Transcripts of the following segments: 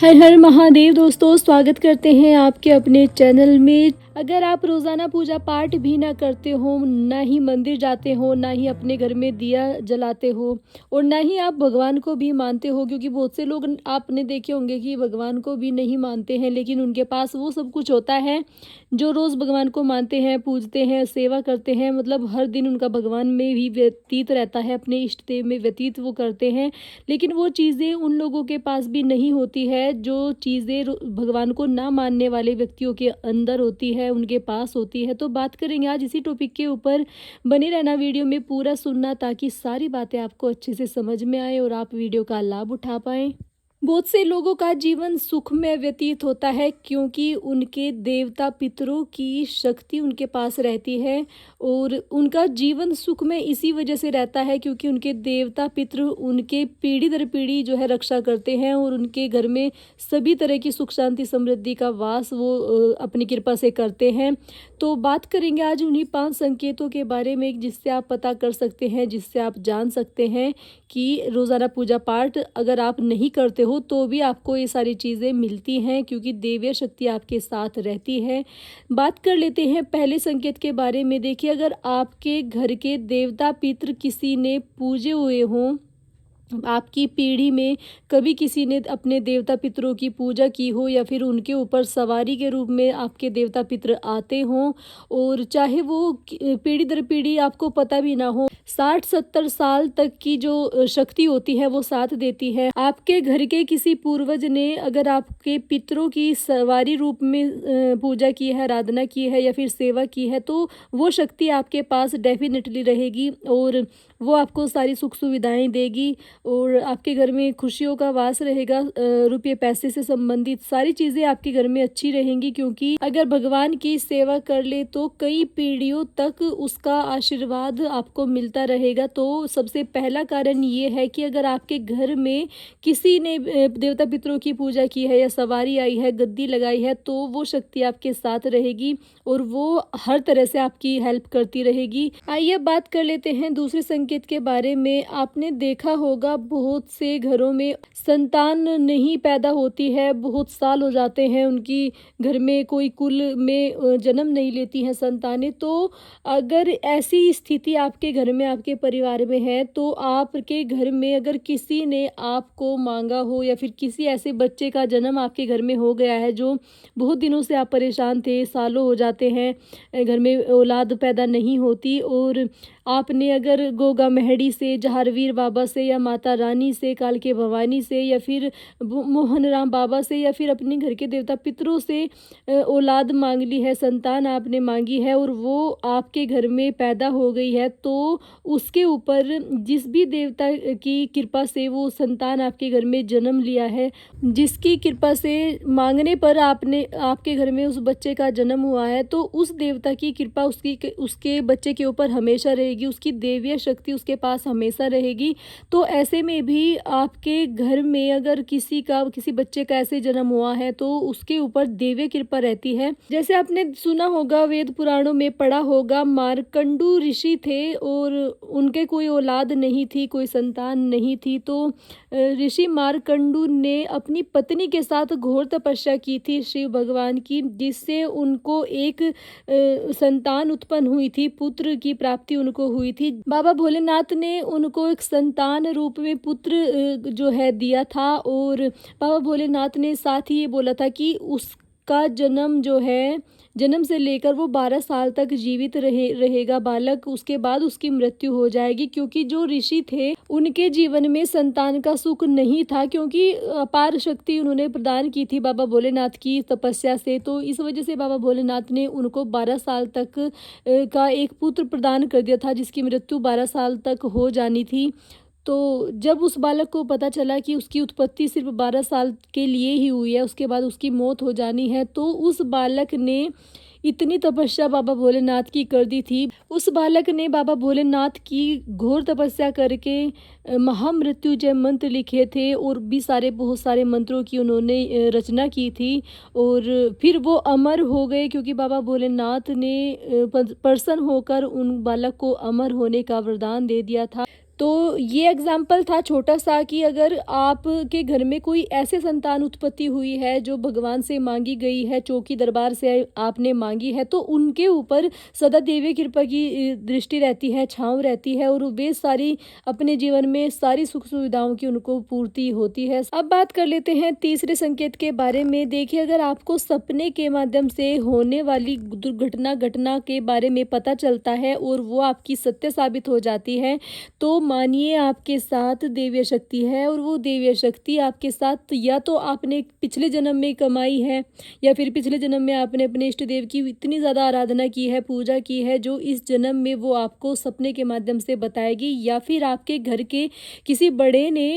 हर हर महादेव दोस्तों, स्वागत करते हैं आपके अपने चैनल में। अगर आप रोज़ाना पूजा पाठ भी ना करते हो, ना ही मंदिर जाते हो, ना ही अपने घर में दिया जलाते हो और ना ही आप भगवान को भी मानते हो, क्योंकि बहुत से लोग आपने देखे होंगे कि भगवान को भी नहीं मानते हैं, लेकिन उनके पास वो सब कुछ होता है जो रोज़ भगवान को मानते हैं, पूजते हैं, सेवा करते हैं। मतलब हर दिन उनका भगवान में ही व्यतीत रहता है, अपने इष्ट देव में व्यतीत वो करते हैं। लेकिन वो चीज़ें उन लोगों के पास भी नहीं होती है जो चीज़ें भगवान को ना मानने वाले व्यक्तियों के अंदर होती है, उनके पास होती है। तो बात करेंगे आज इसी टॉपिक के ऊपर। बने रहना, वीडियो में पूरा सुनना ताकि सारी बातें आपको अच्छे से समझ में आए और आप वीडियो का लाभ उठा पाएँ। बहुत से लोगों का जीवन सुख में व्यतीत होता है क्योंकि उनके देवता पितरों की शक्ति उनके पास रहती है और उनका जीवन सुख में इसी वजह से रहता है क्योंकि उनके देवता पितृ उनके पीढ़ी दर पीढ़ी जो है रक्षा करते हैं और उनके घर में सभी तरह की सुख शांति समृद्धि का वास वो अपनी कृपा से करते हैं। तो बात करेंगे आज उन्हीं 5 संकेतों के बारे में जिससे आप पता कर सकते हैं, जिससे आप जान सकते हैं कि रोज़ाना पूजा पाठ अगर आप नहीं करते हो तो भी आपको ये सारी चीज़ें मिलती हैं क्योंकि दैवीय शक्ति आपके साथ रहती है। बात कर लेते हैं पहले संकेत के बारे में। देखिए, अगर आपके घर के देवता पितृ किसी ने पूजे हुए हों, आपकी पीढ़ी में कभी किसी ने अपने देवता पितरों की पूजा की हो या फिर उनके ऊपर सवारी के रूप में आपके देवता पितर आते हों और चाहे वो पीढ़ी दर पीढ़ी आपको पता भी ना हो, 60-70 साल तक की जो शक्ति होती है वो साथ देती है। आपके घर के किसी पूर्वज ने अगर आपके पितरों की सवारी रूप में पूजा की है, आराधना की है या फिर सेवा की है तो वो शक्ति आपके पास डेफिनेटली रहेगी और वो आपको सारी सुख सुविधाएं देगी और आपके घर में खुशियों का वास रहेगा। रुपये पैसे से संबंधित सारी चीज़ें आपके घर में अच्छी रहेंगी क्योंकि अगर भगवान की सेवा कर ले तो कई पीढ़ियों तक उसका आशीर्वाद आपको मिलता रहेगा। तो सबसे पहला कारण ये है कि अगर आपके घर में किसी ने देवता पितरों की पूजा की है या सवारी आई है, गद्दी लगाई है, तो वो शक्ति आपके साथ रहेगी और वो हर तरह से आपकी हेल्प करती रहेगी। आइए बात कर लेते हैं दूसरे संकेत के बारे में। आपने देखा होगा बहुत से घरों में संतान नहीं पैदा होती है, बहुत साल हो जाते हैं उनकी घर में कोई कुल में जन्म नहीं लेती हैं संतानें। तो अगर ऐसी स्थिति आपके घर में, आपके परिवार में है तो आपके घर में अगर किसी ने आपको मांगा हो या फिर किसी ऐसे बच्चे का जन्म आपके घर में हो गया है जो बहुत दिनों से आप परेशान थे, सालों हो जाते हैं घर में औलाद पैदा नहीं होती और आपने अगर गोगा मेहड़ी से, जहारवीर बाबा से या माता रानी से, काल के भवानी से या फिर मोहन राम बाबा से या फिर अपने घर के देवता पितरों से औलाद मांग ली है, संतान आपने मांगी है और वो आपके घर में पैदा हो गई है, तो उसके ऊपर जिस भी देवता की कृपा से वो संतान आपके घर में जन्म लिया है, जिसकी कृपा से मांगने पर आपने आपके घर में उस बच्चे का जन्म हुआ है, तो उस देवता की कृपा उसके बच्चे के ऊपर हमेशा रहेगी, उसकी दैवीय शक्ति उसके पास हमेशा रहेगी। तो ऐसे में भी आपके घर में अगर किसी बच्चे का ऐसे जन्म हुआ है तो उसके ऊपर दैवीय कृपा रहती है। जैसे आपने सुना होगा, वेद पुराणों में पढ़ा होगा, मार्कंडू ऋषि थे और उनके कोई औलाद नहीं थी, कोई संतान नहीं थी। तो ऋषि मार्कंडू ने अपनी पत्नी के साथ घोर तपस्या की थी शिव भगवान की, जिससे उनको एक संतान उत्पन्न हुई थी, पुत्र की प्राप्ति उनको हुई थी। बाबा भोलेनाथ ने उनको एक संतान रूप में पुत्र जो है दिया था और बाबा भोलेनाथ ने साथ ही ये बोला था कि उसका जन्म जो है, जन्म से लेकर वो 12 साल तक जीवित रहेगा बालक, उसके बाद उसकी मृत्यु हो जाएगी क्योंकि जो ऋषि थे उनके जीवन में संतान का सुख नहीं था क्योंकि अपार शक्ति उन्होंने प्रदान की थी बाबा भोलेनाथ की तपस्या से। तो इस वजह से बाबा भोलेनाथ ने उनको 12 साल तक का एक पुत्र प्रदान कर दिया था जिसकी मृत्यु 12 साल तक हो जानी थी। तो जब उस बालक को पता चला कि उसकी उत्पत्ति सिर्फ 12 साल के लिए ही हुई है, उसके बाद उसकी मौत हो जानी है, तो उस बालक ने इतनी तपस्या बाबा भोलेनाथ की कर दी थी। उस बालक ने बाबा भोलेनाथ की घोर तपस्या करके महामृत्युंजय मंत्र लिखे थे और भी बहुत सारे मंत्रों की उन्होंने रचना की थी और फिर वो अमर हो गए क्योंकि बाबा भोलेनाथ ने प्रसन्न होकर उन बालक को अमर होने का वरदान दे दिया था। तो ये एग्जाम्पल था छोटा सा कि अगर आपके घर में कोई ऐसे संतान उत्पत्ति हुई है जो भगवान से मांगी गई है, चौकी दरबार से आपने मांगी है, तो उनके ऊपर सदा देवी कृपा की दृष्टि रहती है, छाँव रहती है और वे सारी अपने जीवन में सारी सुख सुविधाओं की उनको पूर्ति होती है। अब बात कर लेते हैं तीसरे संकेत के बारे में। देखिए, अगर आपको सपने के माध्यम से होने वाली घटना के बारे में पता चलता है और वो आपकी सत्य साबित हो जाती है, तो मानिए आपके साथ दैवीय शक्ति है और वो दैवीय शक्ति आपके साथ या तो आपने पिछले जन्म में कमाई है या फिर पिछले जन्म में आपने अपने इष्ट देव की इतनी ज़्यादा आराधना की है, पूजा की है, जो इस जन्म में वो आपको सपने के माध्यम से बताएगी, या फिर आपके घर के किसी बड़े ने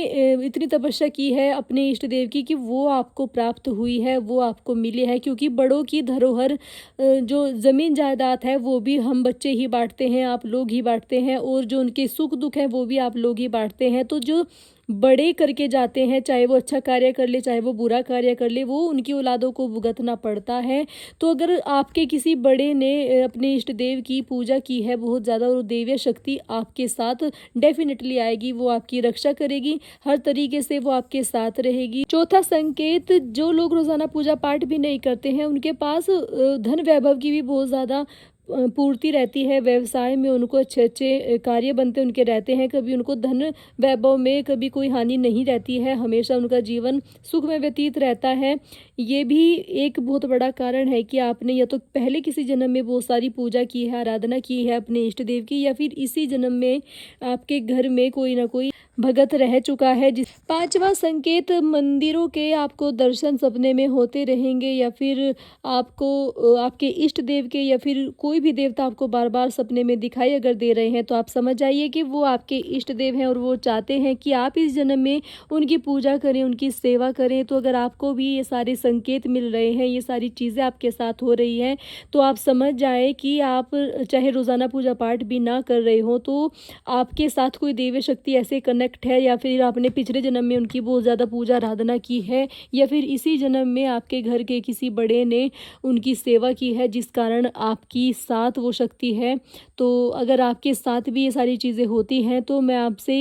इतनी तपस्या की है अपने इष्ट देव की कि वो आपको प्राप्त हुई है, वो आपको मिली है। क्योंकि बड़ों की धरोहर जो ज़मीन जायदाद है वो भी हम बच्चे ही बांटते हैं, आप लोग ही बांटते हैं, और जो उनके सुख दुख है वो भी आप लोग ही बांटते हैं। तो जो बड़े करके जाते हैं, चाहे वो अच्छा कार्य कर ले चाहे वो बुरा कार्य कर ले, वो उनकी औलादों को भुगतना पड़ता है। तो अगर आपके किसी बड़े ने अपने इष्ट देव की पूजा की है बहुत ज़्यादा, और दैवीय शक्ति आपके साथ डेफिनेटली आएगी, वो आपकी रक्षा करेगी, हर तरीके से वो आपके साथ रहेगी। चौथा संकेत, जो लोग रोज़ाना पूजा पाठ भी नहीं करते हैं उनके पास धन वैभव की भी बहुत ज़्यादा पूर्ति रहती है। व्यवसाय में उनको अच्छे अच्छे कार्य बनते उनके रहते हैं, कभी उनको धन वैभव में कभी कोई हानि नहीं रहती है, हमेशा उनका जीवन सुख में व्यतीत रहता है। ये भी एक बहुत बड़ा कारण है कि आपने या तो पहले किसी जन्म में बहुत सारी पूजा की है, आराधना की है अपने इष्ट देव की, या फिर इसी जन्म में आपके घर में कोई ना कोई भगत रह चुका है। पांचवा संकेत, मंदिरों के आपको दर्शन सपने में होते रहेंगे, या फिर आपको आपके इष्ट देव के या फिर कोई भी देवता आपको बार बार सपने में दिखाई अगर दे रहे हैं, तो आप समझ जाइए कि वो आपके इष्ट देव हैं और वो चाहते हैं कि आप इस जन्म में उनकी पूजा करें, उनकी सेवा करें। तो अगर आपको भी ये सारे संकेत मिल रहे हैं, ये सारी चीज़ें आपके साथ हो रही हैं, तो आप समझ जाए कि आप चाहे रोज़ाना पूजा पाठ भी ना कर रहे हो, तो आपके साथ कोई देवी शक्ति ऐसे कनेक्ट है, या फिर आपने पिछले जन्म में उनकी बहुत ज़्यादा पूजा आराधना की है, या फिर इसी जन्म में आपके घर के किसी बड़े ने उनकी सेवा की है, जिस कारण आपकी साथ वो शक्ति है। तो अगर आपके साथ भी ये सारी चीज़ें होती हैं, तो मैं आपसे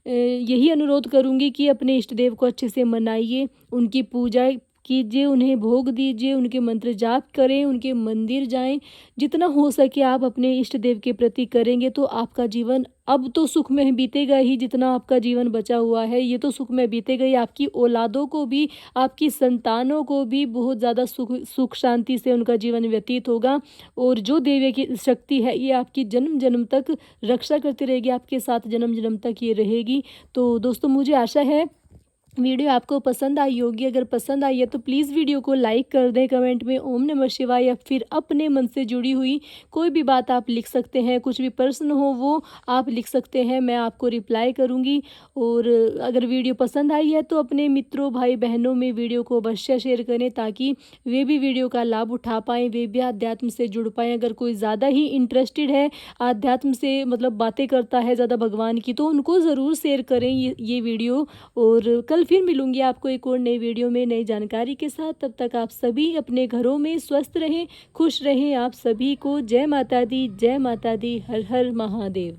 यही अनुरोध करूँगी कि अपने इष्ट देव को अच्छे से मनाइए, उनकी पूजा कीजिए, उन्हें भोग दीजिए, उनके मंत्र जाप करें, उनके मंदिर जाएं। जितना हो सके आप अपने इष्ट देव के प्रति करेंगे तो आपका जीवन अब तो सुख में बीतेगा ही, जितना आपका जीवन बचा हुआ है ये तो सुख में बीतेगा ही। आपकी औलादों को भी, आपकी संतानों को भी बहुत ज़्यादा सुख शांति से उनका जीवन व्यतीत होगा। और जो देवी की शक्ति है ये आपकी जन्म जन्म तक रक्षा करती रहेगी, आपके साथ जन्म जन्म तक ये रहेगी। तो दोस्तों, मुझे आशा है वीडियो आपको पसंद आई होगी। अगर पसंद आई है तो प्लीज़ वीडियो को लाइक कर दें, कमेंट में ओम नमः शिवाय या फिर अपने मन से जुड़ी हुई कोई भी बात आप लिख सकते हैं, कुछ भी प्रश्न हो वो आप लिख सकते हैं, मैं आपको रिप्लाई करूंगी। और अगर वीडियो पसंद आई है तो अपने मित्रों भाई बहनों में वीडियो को अवश्य शेयर करें, ताकि वे भी वीडियो का लाभ उठा पाएँ, वे भी आध्यात्म से जुड़ पाएँ। अगर कोई ज़्यादा ही इंटरेस्टेड है आध्यात्म से, मतलब बातें करता है ज़्यादा भगवान की, तो उनको ज़रूर शेयर करें ये वीडियो। और कल फिर मिलूंगी आपको एक और नई वीडियो में नई जानकारी के साथ। तब तक आप सभी अपने घरों में स्वस्थ रहें, खुश रहें। आप सभी को जय माता दी, जय माता दी, हर हर महादेव।